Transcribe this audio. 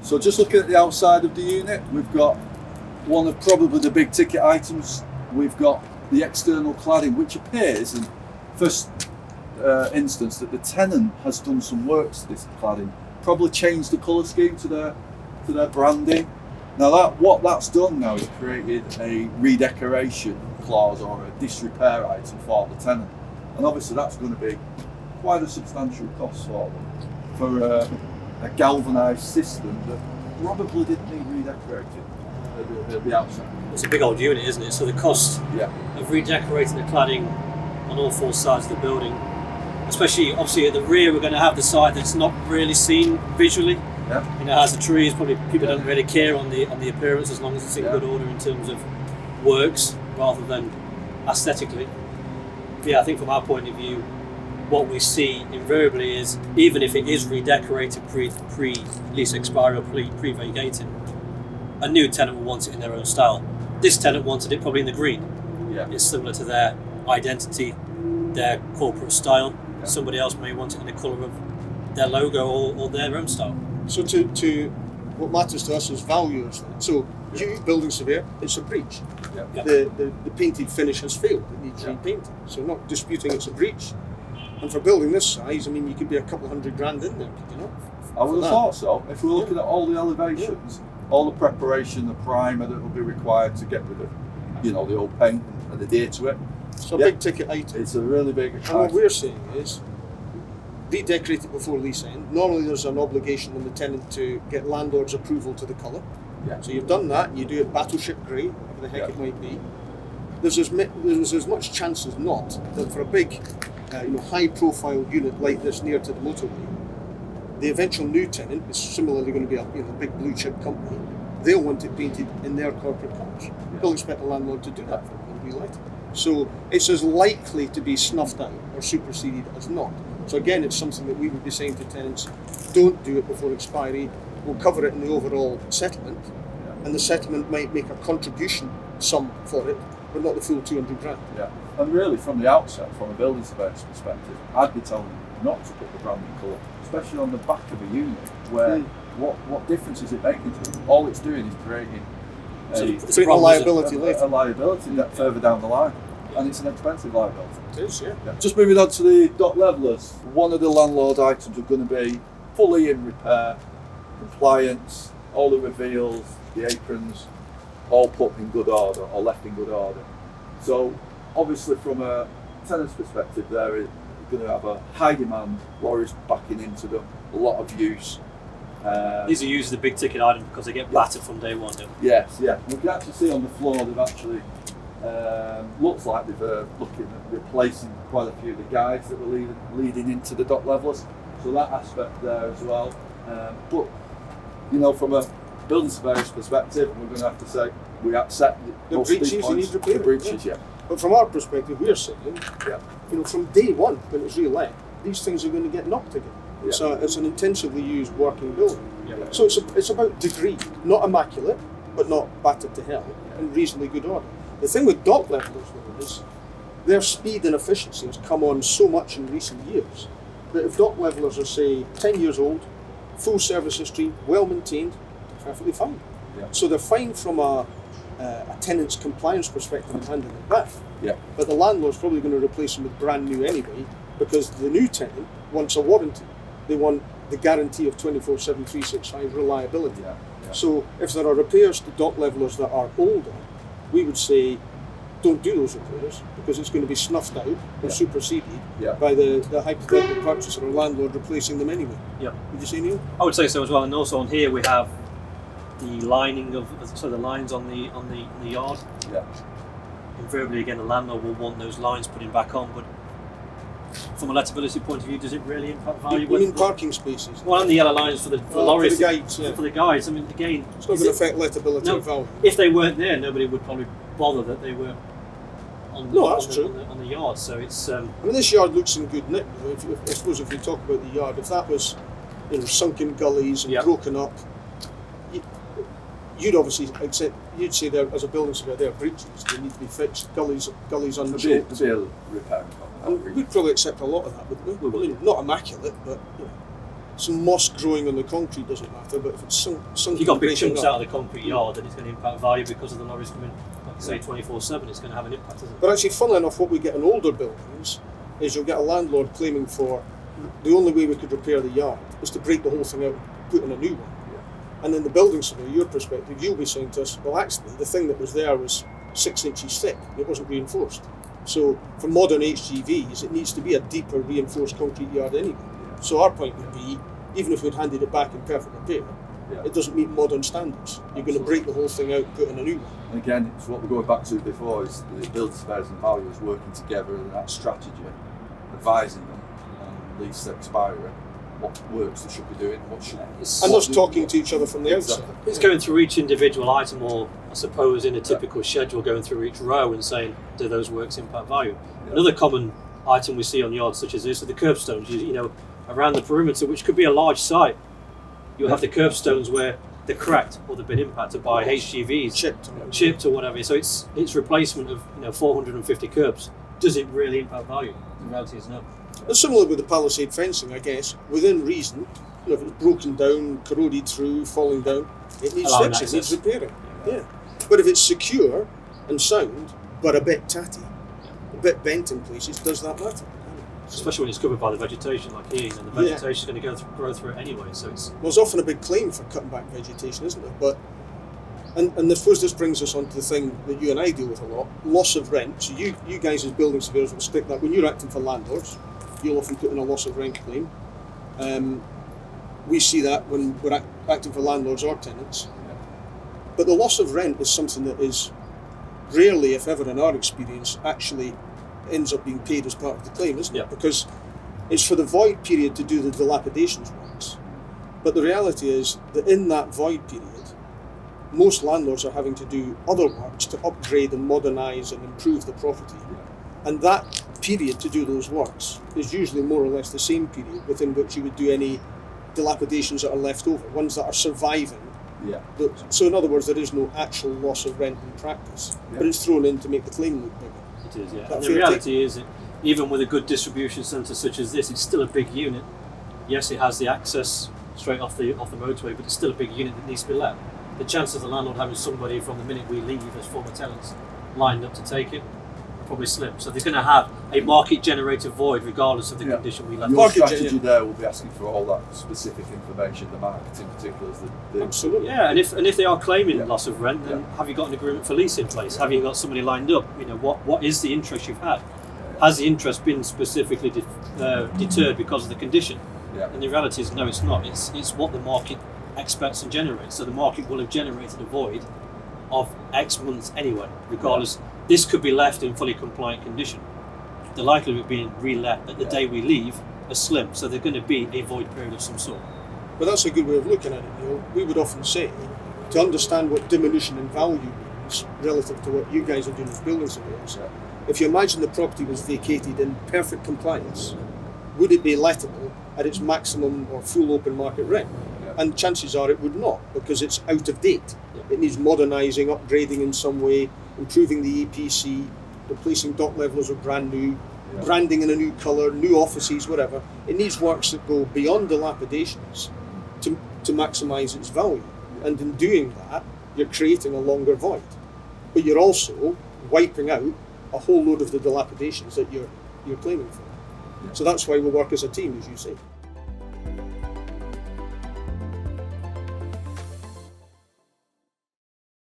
So just looking at the outside of the unit, we've got one of probably the big ticket items. We've got the external cladding, which appears in first instance that the tenant has done some works to this cladding, probably changed the colour scheme to their branding. Now what that's done now is created a redecoration clause or a disrepair item for the tenant, and obviously that's going to be quite a substantial cost for them for a galvanised system that probably didn't need redecorating at the outset. It's a big old unit, isn't it? So the cost of redecorating the cladding on all four sides of the building, especially obviously at the rear, we're going to have the side that's not really seen visually. Yeah. You know, as the trees, probably people don't really care on the appearance as long as it's in good order in terms of works rather than aesthetically. Yeah, I think from our point of view, what we see invariably is, even if it is redecorated pre-lease expiry or pre-vacating, a new tenant will want it in their own style. This tenant wanted it probably in the green. Yeah. It's similar to their identity, their corporate style. Yeah. Somebody else may want it in the colour of their logo or their own style. So to what matters to us is valuers. So you, building surveyor, it's a breach. Yeah. The painted finish has failed. It needs repainting. So not disputing it's a breach. And for building this size, I mean, you could be a couple $100 grand in there, could you not? I would have thought so. If we're looking at all the elevations, all the preparation, the primer that will be required to get rid of, the old paint and adhere to it. It's a big ticket item. It's a really big item. And what we're saying is, redecorate it before lease end. Normally there's an obligation on the tenant to get landlord's approval to the colour. Yeah. So you've done that, you do it battleship grey, whatever the heck it might be. There's as much chance as not that for a big, high profile unit like this near to the motorway, the eventual new tenant is similarly going to be a big blue chip company. They'll want it painted in their corporate colours. They'll expect the landlord to do that for them and relight it. So it's as likely to be snuffed out or superseded as not. So again, it's something that we would be saying to tenants, don't do it before expiry. We'll cover it in the overall settlement, and the settlement might make a contribution sum for it, but not the full 200 grand. Yeah, and really from the outset, from a building surveyor's perspective, I'd be telling them not to put the branding colour, especially on the back of a unit, where what difference is it making to them? All it's doing is creating a liability later. A liability further down the line, and it's an expensive liability. It is, yeah. Just moving on to the dock levelers, one of the landlord items are going to be fully in repair, compliance, all the reveals, the aprons, all put in good order or left in good order. So obviously from a tenant's perspective, they're going to have a high demand, lorries backing into them, a lot of use. These are used as a big ticket item because they get battered from day one. Yes, yeah. We can actually see on the floor they've actually looks like they've looking at replacing quite a few of the guides that were leading into the dock levelers. So that aspect there as well. But from a building surveyor's perspective, we're going to have to say we accept the breaches. The breaches, yeah. But from our perspective, we're saying, from day one when it's re-let, these things are going to get knocked again. Yeah. It's an intensively used working building. Yeah. So it's about degree, not immaculate, but not battered to hell, in reasonably good order. The thing with dock levelers though is their speed and efficiency has come on so much in recent years that if dock levelers are, say, 10 years old, full service history, well maintained, they're perfectly fine. Yeah. So they're fine from a tenant's compliance perspective and handing it back. Yeah. But the landlord's probably going to replace them with brand new anyway, because the new tenant wants a warranty. They want the guarantee of 24/7, 365 reliability. Yeah. So if there are repairs to dock levelers that are older, we would say don't do those repairs because it's going to be snuffed out or superseded by the hypothetical purchaser or landlord replacing them anyway. Yeah. Would you say, Neil? I would say so as well. And also on here we have the lining of the lines on the yard. Yeah. Invariably, again, the landlord will want those lines putting back on, but from a lettability point of view, does it really impact value? You mean parking spaces? Well, and the yellow lines for the lorries. For the guides, yeah. For the guides. I mean, again, it's not going to affect lettability or value. If they weren't there, nobody would probably bother that they were on the yard. So it's. I mean, this yard looks in good nick. I suppose if we talk about the yard, if that was, sunken gullies and broken up, you'd obviously accept. You'd say there as a building surveyor, there are breaches. They need to be fixed. Gullies unchoked. Repair. And we'd probably accept a lot of that, wouldn't we? Not immaculate, but some moss growing on the concrete doesn't matter, but if it's sunk If you've got big breaking chunks up- out of the concrete yard, then it's going to impact value because of the lorries coming, like I say, 24/7. It's going to have an impact, isn't it? But actually, funnily enough, what we get in older buildings is you'll get a landlord claiming for the only way we could repair the yard is to break the whole thing out and put in a new one. And then the building surveyor, your perspective, you'll be saying to us, well, actually, the thing that was there was 6 inches thick. It wasn't reinforced. So for modern HGVs, it needs to be a deeper reinforced concrete yard anyway. So our point would be, even if we'd handed it back in perfect repair, it doesn't meet modern standards. You're going to break the whole thing out and put in a new one. And again, it's what we're going back to before, is the building surveyors and valuers working together in that strategy, advising them on lease expiry, what works they should be doing, what should... And us talking to each other from the outside. It's going through each individual item, or I suppose in a typical schedule, going through each row and saying, do those works impact value? Another common item we see on yards such as this are the curbstones. You know, around the perimeter, which could be a large site, you'll have the curbstones where they're cracked or they've been impacted by HGVs, chipped or whatever. So it's replacement of 450 curbs. Does it really impact value? The reality is no. It's similar with the palisade fencing, I guess. Within reason, if it's broken down, corroded through, falling down, it needs Allowing fixing, it needs access. repairing. Yeah. But if it's secure and sound, but a bit tatty, a bit bent in places, does that matter? Especially when it's covered by the vegetation, like here, and the vegetation is going to grow through it anyway. So it's Well, there's often a big claim for cutting back vegetation, isn't there? But and I suppose this brings us on to the thing that you and I deal with a lot: loss of rent. So you guys as building surveyors will stick that when you're acting for landlords. You'll often put in a loss of rent claim. We see that when we're acting for landlords or tenants. But the loss of rent is something that is rarely, if ever in our experience, actually ends up being paid as part of the claim, isn't it? Because it's for the void period to do the dilapidations works. But the reality is that in that void period, most landlords are having to do other works to upgrade and modernise and improve the property. And that period to do those works is usually more or less the same period within which you would do any dilapidations that are left over, ones that are surviving. So in other words, there is no actual loss of rent in practice, but it's thrown in to make the claim look bigger. It is, yeah. And the reality is that even with a good distribution centre such as this, it's still a big unit. Yes, it has the access straight off the motorway, but it's still a big unit that needs to be let. The chances of the landlord having somebody from the minute we leave as former tenants lined up to take it are probably slim. So they're going to have a market-generated void regardless of the condition we let. Your strategy there will be asking for all that specific information, the marketing particulars. Absolutely. Yeah, and if they are claiming loss of rent, then have you got an agreement for lease in place? Have you got somebody lined up? What is the interest you've had? Has the interest been specifically deterred because of the condition? And the reality is no, it's not. It's what the market expects and generates. So the market will have generated a void of X months anyway, regardless. This could be left in fully compliant condition. The likelihood of being re-let at the day we leave are slim, so there's going to be a void period of some sort. But that's a good way of looking at it, Neil. We would often say, to understand what diminution in value means relative to what you guys are doing as building surveyors, if you imagine the property was vacated in perfect compliance, would it be lettable at its maximum or full open market rent? And chances are it would not, because it's out of date. It needs modernising, upgrading in some way, improving the EPC, replacing dock levelers with brand new, branding in a new colour, new offices, whatever. It needs works that go beyond dilapidations to maximise its value. And in doing that, you're creating a longer void. But you're also wiping out a whole load of the dilapidations that you're claiming for. So that's why we work as a team, as you say.